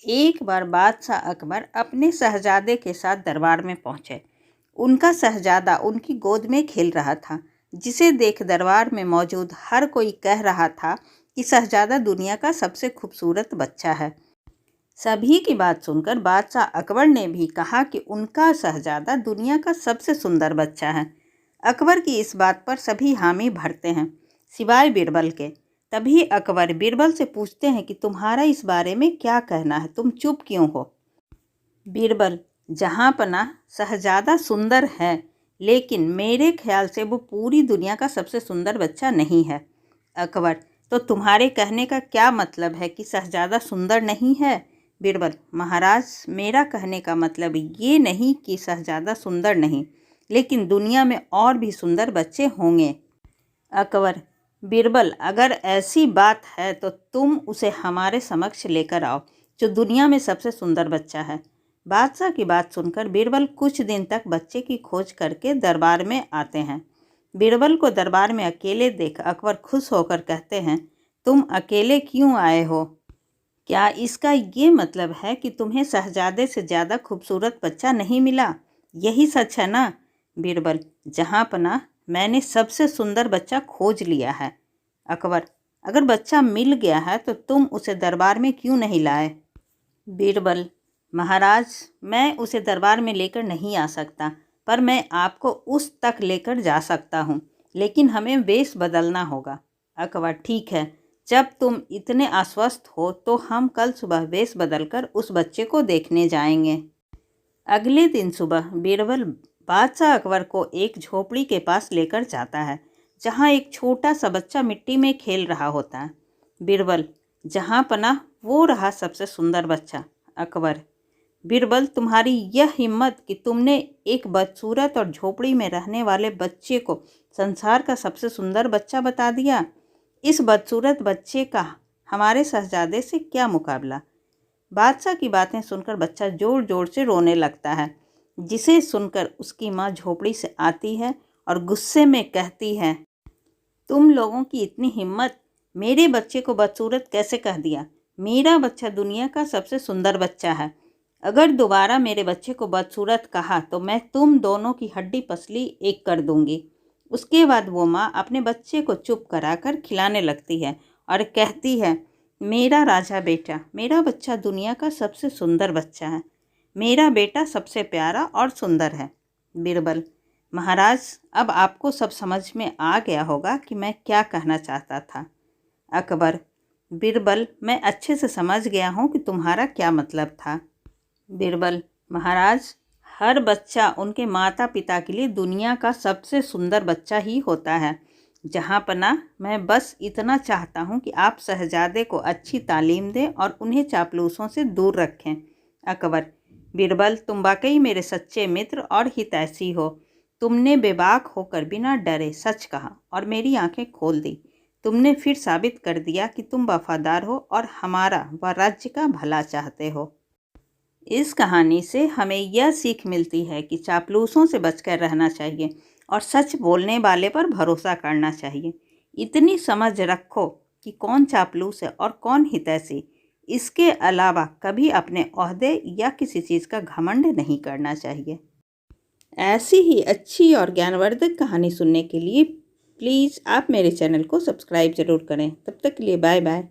एक बार बादशाह अकबर अपने शहजादे के साथ दरबार में पहुंचे। उनका शहजादा उनकी गोद में खेल रहा था, जिसे देख दरबार में मौजूद हर कोई कह रहा था कि शहजादा दुनिया का सबसे खूबसूरत बच्चा है। सभी की बात सुनकर बादशाह अकबर ने भी कहा कि उनका शहजादा दुनिया का सबसे सुंदर बच्चा है। अकबर की इस बात पर सभी हामी भरते हैं, सिवाय बीरबल के। तभी अकबर बीरबल से पूछते हैं कि तुम्हारा इस बारे में क्या कहना है, तुम चुप क्यों हो? बीरबल, जहाँ पनाह शहजादा सुंदर है, लेकिन मेरे ख्याल से वो पूरी दुनिया का सबसे सुंदर बच्चा नहीं है। अकबर, तो तुम्हारे कहने का क्या मतलब है कि शहजादा सुंदर नहीं है? बीरबल, महाराज, मेरा कहने का मतलब ये नहीं कि शहजादा सुंदर नहीं, लेकिन दुनिया में और भी सुंदर बच्चे होंगे। अकबर, बीरबल, अगर ऐसी बात है तो तुम उसे हमारे समक्ष लेकर आओ, जो दुनिया में सबसे सुंदर बच्चा है। बादशाह की बात सुनकर बीरबल कुछ दिन तक बच्चे की खोज करके दरबार में आते हैं। बीरबल को दरबार में अकेले देख अकबर खुश होकर कहते हैं, तुम अकेले क्यों आए हो? क्या इसका ये मतलब है कि तुम्हें शहजादे से ज़्यादा खूबसूरत बच्चा नहीं मिला? यही सच है ना? बीरबल, जहाँ पनाह मैंने सबसे सुंदर बच्चा खोज लिया है। अकबर, अगर बच्चा मिल गया है तो तुम उसे दरबार में क्यों नहीं लाए? बीरबल, महाराज, मैं उसे दरबार में लेकर नहीं आ सकता, पर मैं आपको उस तक लेकर जा सकता हूँ, लेकिन हमें वेश बदलना होगा। अकबर, ठीक है, जब तुम इतने आश्वस्त हो तो हम कल सुबह वेश बदलकर उस बच्चे को देखने जाएंगे। अगले दिन सुबह बीरबल बादशाह अकबर को एक झोपड़ी के पास लेकर जाता है, जहाँ एक छोटा सा बच्चा मिट्टी में खेल रहा होता है। बीरबल, जहाँ पनाह वो रहा सबसे सुंदर बच्चा। अकबर, बीरबल, तुम्हारी यह हिम्मत कि तुमने एक बदसूरत और झोपड़ी में रहने वाले बच्चे को संसार का सबसे सुंदर बच्चा बता दिया। इस बदसूरत बच्चे का हमारे शहजादे से क्या मुकाबला? बादशाह की बातें सुनकर बच्चा जोर जोर से रोने लगता है, जिसे सुनकर उसकी माँ झोपड़ी से आती है और गुस्से में कहती है, तुम लोगों की इतनी हिम्मत, मेरे बच्चे को बदसूरत कैसे कह दिया? मेरा बच्चा दुनिया का सबसे सुंदर बच्चा है। अगर दोबारा मेरे बच्चे को बदसूरत कहा तो मैं तुम दोनों की हड्डी पसली एक कर दूंगी। उसके बाद वो माँ अपने बच्चे को चुप कराकर खिलाने लगती है और कहती है, मेरा राजा बेटा, मेरा बच्चा दुनिया का सबसे सुंदर बच्चा है। मेरा बेटा सबसे प्यारा और सुंदर है। बीरबल, महाराज, अब आपको सब समझ में आ गया होगा कि मैं क्या कहना चाहता था। अकबर, बीरबल, मैं अच्छे से समझ गया हूँ कि तुम्हारा क्या मतलब था। बीरबल, महाराज, हर बच्चा उनके माता पिता के लिए दुनिया का सबसे सुंदर बच्चा ही होता है। जहाँ पनाह मैं बस इतना चाहता हूँ कि आप शहजादे को अच्छी तालीम दें और उन्हें चापलूसों से दूर रखें। अकबर, बीरबल, तुम वाकई मेरे सच्चे मित्र और हितैषी हो। तुमने बेबाक होकर बिना डरे सच कहा और मेरी आंखें खोल दी। तुमने फिर साबित कर दिया कि तुम वफादार हो और हमारा व राज्य का भला चाहते हो। इस कहानी से हमें यह सीख मिलती है कि चापलूसों से बचकर रहना चाहिए और सच बोलने वाले पर भरोसा करना चाहिए। इतनी समझ रखो कि कौन चापलूस है और कौन हितैषी। इसके अलावा कभी अपने ओहदे या किसी चीज़ का घमंड नहीं करना चाहिए। ऐसी ही अच्छी और ज्ञानवर्धक कहानी सुनने के लिए प्लीज़ आप मेरे चैनल को सब्सक्राइब ज़रूर करें। तब तक के लिए बाय बाय।